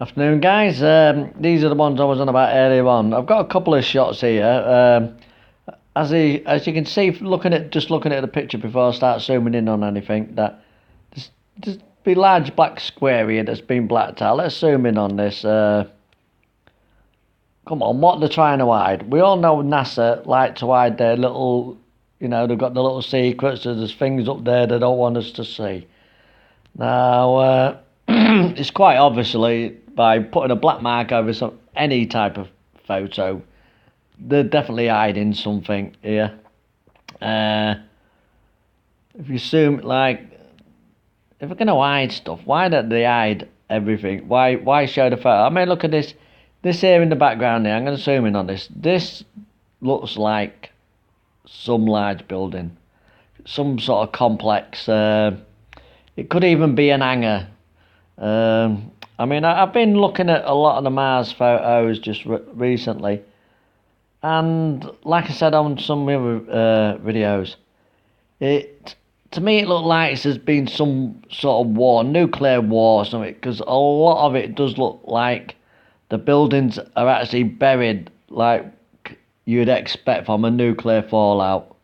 Afternoon, guys. These are the ones I was on about earlier on. I've got a couple of shots here. As you can see, looking at the picture before I start zooming in on anything, that there's be large black square here that's been blacked out. Let's zoom in on this. Come on, what they're trying to hide? We all know NASA like to hide their little, they've got the little secrets. There's things up there they don't want us to see. Now, it's quite obviously by putting a black mark over any type of photo, they're definitely hiding something here. If you assume, if we're going to hide stuff, why don't they hide everything? Why show the photo? I mean, look at this. This here in the background here, I'm going to zoom in on this. This looks like some large building, some sort of complex. It could even be an hangar. I mean, I've been looking at a lot of the Mars photos just recently, and like I said on some other videos, to me it looked like there's been some sort of war, nuclear war or something, because a lot of it does look like the buildings are actually buried like you'd expect from a nuclear fallout.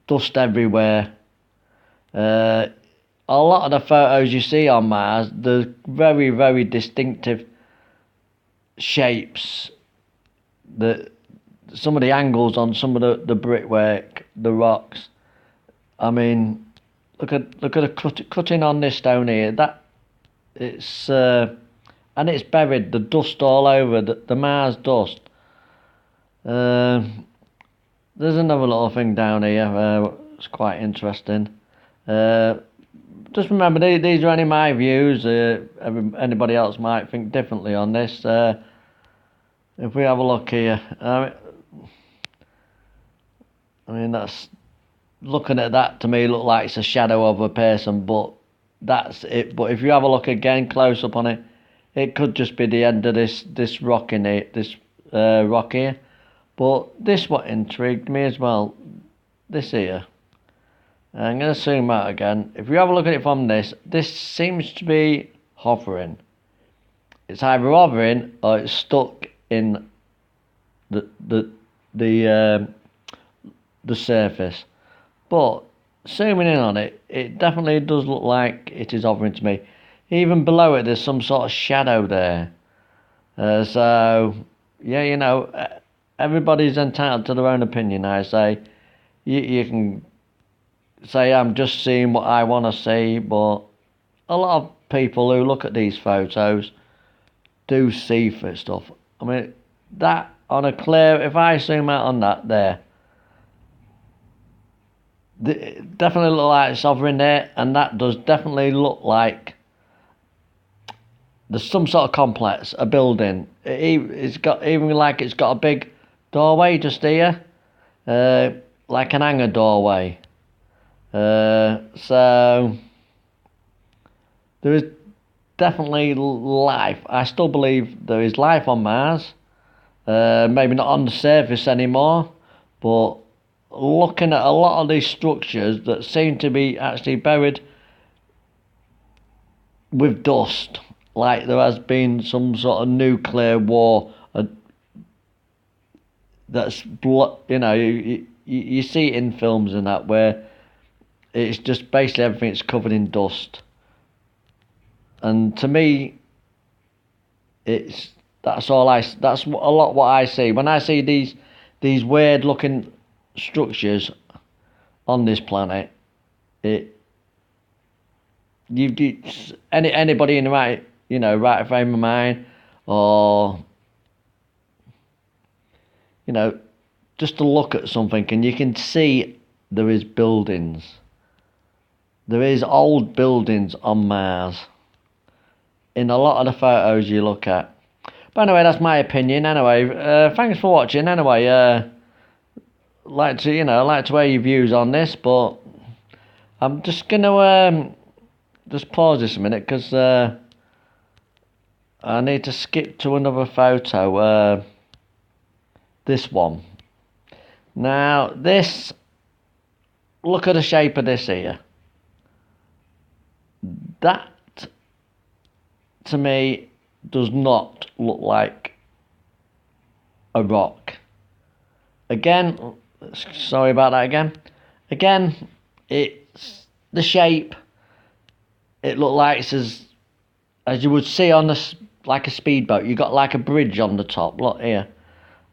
Dust everywhere. A lot of the photos you see on Mars, there's very, very distinctive shapes. Some of the angles on some of the brickwork, the rocks. I mean, look at the cutting on this stone here. It's and it's buried. The dust all over the Mars dust. There's another little thing down here. It's quite interesting. Just remember, these are only my views. Anybody else might think differently on this. If we have a look here, I mean that's looking at that to me look like it's a shadow of a person, but that's it. But if you have a look again close up on it, it could just be the end of this rock in it, this rock here. But this what intrigued me as well. This here. I'm going to zoom out again. If you have a look at it from this seems to be hovering. It's either hovering or it's stuck in the surface. But zooming in on it, it definitely does look like it is hovering to me. Even below it, there's some sort of shadow there. So, yeah, everybody's entitled to their own opinion, I say. You can say I'm just seeing what I want to see, but a lot of people who look at these photos do see for stuff. I mean, that on a clear, if I zoom out on that there, it definitely look like it's hovering there, and that does definitely look like there's some sort of complex, a building. It's got a big doorway just here, like an hangar doorway. So there is definitely life. I still believe there is life on Mars. Maybe not on the surface anymore, but looking at a lot of these structures that seem to be actually buried with dust, like there has been some sort of nuclear war. That's you see it in films and that where it's just basically everything's covered in dust. And to me, that's a lot what I see when I see these weird looking structures on this planet. Anybody in the right frame of mind, or just to look at something and you can see there is buildings. There is old buildings on Mars in a lot of the photos you look at. But anyway, that's my opinion. Anyway, thanks for watching. Anyway, like to hear your views on this, but I'm just gonna just pause this a minute because I need to skip to another photo. This one. Now look at the shape of this here. That, to me, does not look like a rock. Again, sorry about that again. Again, it's the shape. It looked like it's as you would see on like a speedboat. You got like a bridge on the top. Look here.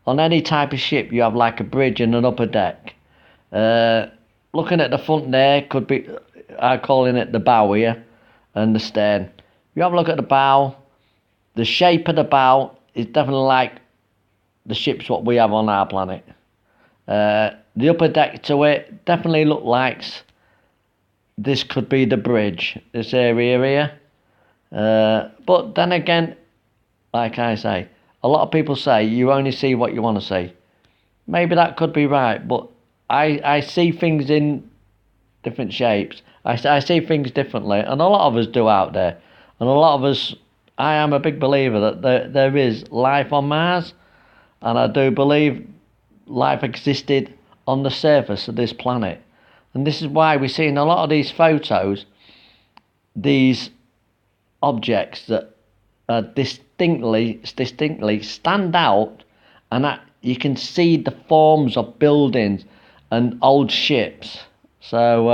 On any type of ship, you have like a bridge and an upper deck. Looking at the front there, could be I'm calling it the bow here, and the stern. If you have a look at the bow, the shape of the bow is definitely like the ships what we have on our planet. The upper deck to it definitely look like this could be the bridge, this area here. But then again, like I say, a lot of people say you only see what you want to see. Maybe that could be right, but I see things in different shapes. I see things differently, and a lot of us do out there. And a lot of us, I am a big believer that there is life on Mars, and I do believe life existed on the surface of this planet. And this is why we see in a lot of these photos these objects that distinctly stand out, and that you can see the forms of buildings and old ships. So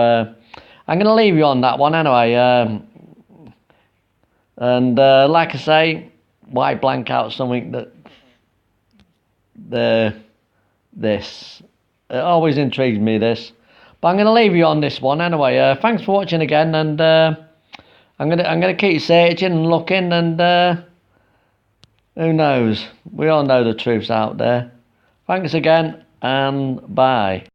I'm going to leave you on that one anyway. And like I say, why blank out something that this? It always intrigues me, this. But I'm going to leave you on this one anyway. Thanks for watching again, and I'm gonna keep searching and looking, and who knows? We all know the truth's out there. Thanks again, and bye.